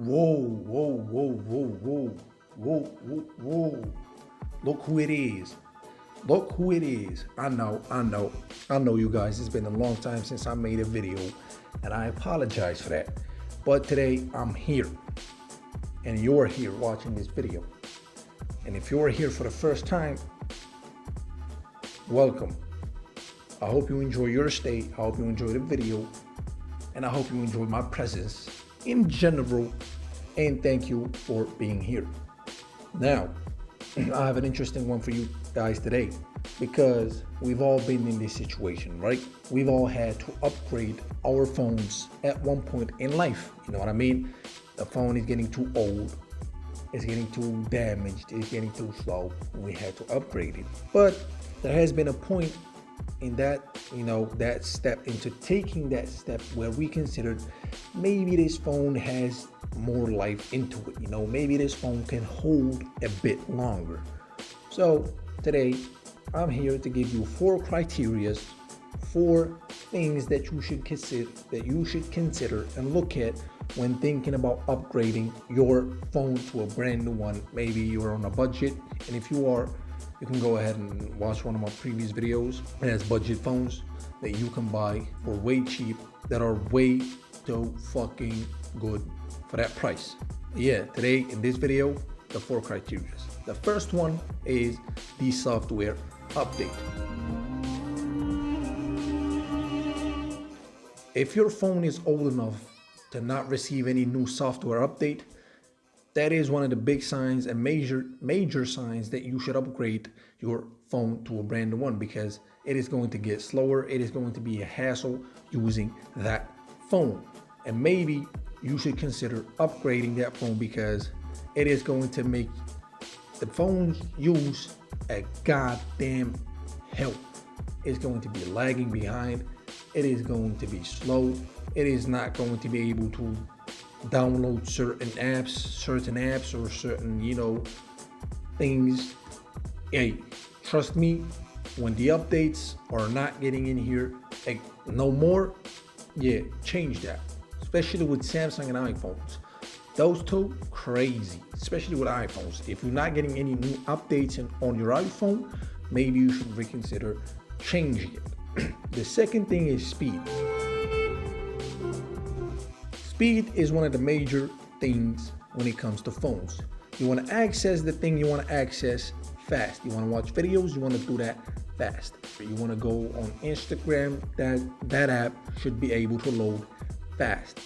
Whoa, whoa, whoa, whoa, whoa, whoa, whoa, whoa. Look who it is. Look who it is. I know you guys. It's been a long time since I made a video, and I apologize for that. But today I'm here, and you're here watching this video. And if you're here for the first time, welcome. I hope you enjoy your stay. I hope you enjoy the video, and I hope you enjoy my presence in general. And thank you for being here. Now, I have an interesting one for you guys today because we've all been in this situation, right? We've all had to upgrade our phones at one point in life. You know what I mean? The phone is getting too old, it's getting too damaged, it's getting too slow. We had to upgrade it. But there has been a point in that, that step into taking that step where we considered maybe this phone has more life into it. Maybe this phone can hold a bit longer. So today I'm here to give you 4 criteria, 4 things that you should consider and look at when thinking about upgrading your phone to a brand new one. Maybe you're on a budget, and if you are, you can go ahead and watch one of my previous videos. It has budget phones that you can buy for way cheap that are way too fucking good for that price. Yeah, today in this video, the 4 criteria. The first one is the software update. If your phone is old enough to not receive any new software update, that is one of the big signs and major signs that you should upgrade your phone to a brand new one, because it is going to get slower. It is going to be a hassle using that phone. And maybe you should consider upgrading that phone because it is going to make the phone's use a goddamn hell. It's going to be lagging behind. It is going to be slow. It is not going to be able to download certain apps or certain, things. Hey, trust me, when the updates are not getting in here, no more, yeah, change that. Especially with Samsung and iPhones. Those two, crazy, especially with iPhones. If you're not getting any new updates on your iPhone, maybe you should reconsider changing it. The second thing is speed. Speed is one of the major things when it comes to phones. You want to access the thing you want to access fast. You want to watch videos, you want to do that fast. You want to go on Instagram, that app should be able to load fast.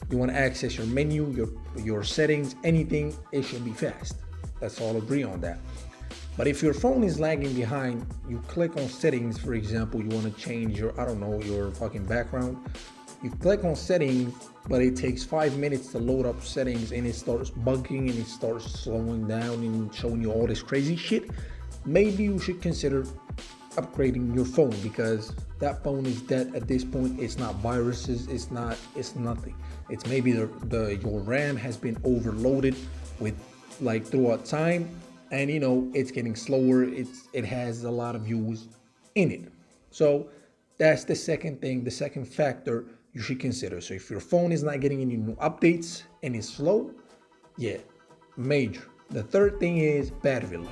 You want to access your menu, your settings, anything, it should be fast. Let's all agree on that. But if your phone is lagging behind, you click on settings, for example, you want to change your fucking background. You click on settings, but it takes 5 minutes to load up settings, and it starts bugging and it starts slowing down and showing you all this crazy shit. Maybe you should consider upgrading your phone, because that phone is dead at this point. It's not viruses, it's nothing. It's maybe your RAM has been overloaded with throughout time, and it's getting slower. It has a lot of use in it. So that's the second thing, the second factor you should consider. So if your phone is not getting any new updates and it's slow, yeah, major. The third thing is battery life.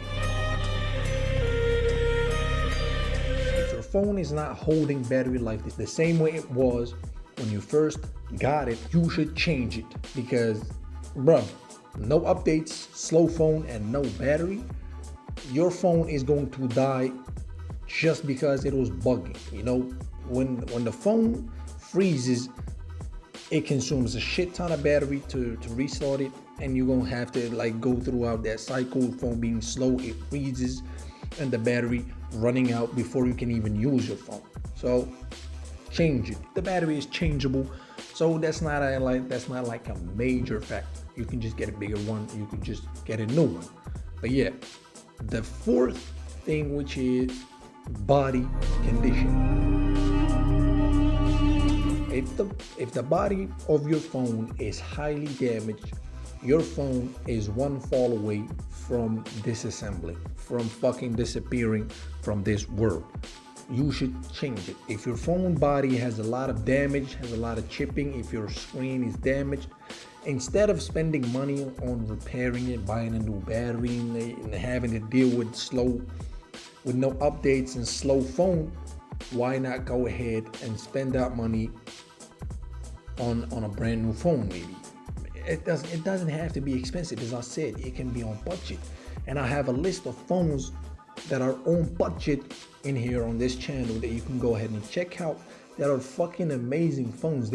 If your phone is not holding battery life the same way it was when you first got it, you should change it, because bro, no updates, slow phone, and no battery, your phone is going to die just because it was bugging. When the phone freezes, it consumes a shit ton of battery to restart it, and you're gonna have to go throughout that cycle. Phone being slow, it freezes, and the battery running out before you can even use your phone. So change it. The battery is changeable, so that's not a major factor. You can just get a bigger one, you can just get a new one. But yeah, the fourth thing, which is body condition. If the body of your phone is highly damaged, your phone is one fall away from disassembling, from fucking disappearing from this world. You should change it. If your phone body has a lot of damage, has a lot of chipping, if your screen is damaged, Instead of spending money on repairing it, buying a new battery, and having to deal with no updates and slow phone, why not go ahead and spend that money on a brand new phone? Maybe it doesn't have to be expensive. As I said, it can be on budget, and I have a list of phones that are on budget in here on this channel that you can go ahead and check out, that are fucking amazing phones.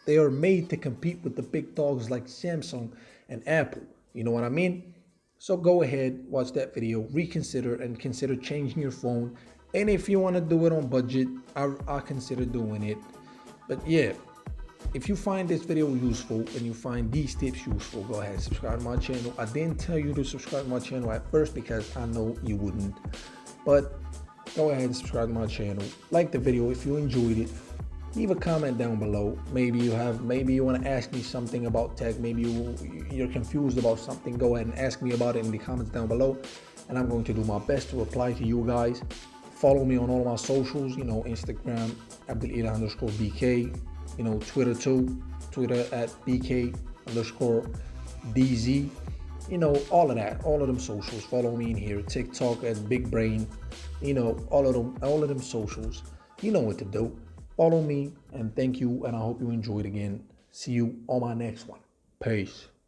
They are made to compete with the big dogs like Samsung and Apple. You know what I mean? So go ahead, watch that video, reconsider, and consider changing your phone. And if you want to do it on budget, I consider doing it. But yeah, if you find this video useful and you find these tips useful, go ahead and subscribe to my channel. I didn't tell you to subscribe to my channel at first because I know you wouldn't. But go ahead and subscribe to my channel. Like the video if you enjoyed it. Leave a comment down below. Maybe you want to ask me something about tech. Maybe you're confused about something. Go ahead and ask me about it in the comments down below, and I'm going to do my best to reply to you guys. Follow me on all of my socials. You know, Instagram Abdelilah_BK. You know, Twitter too. Twitter at BK_DZ. You know, all of them socials. Follow me in here. TikTok at Big Brain. You know, all of them socials. You know what to do. Follow me, and thank you, and I hope you enjoyed again. See you on my next one. Peace.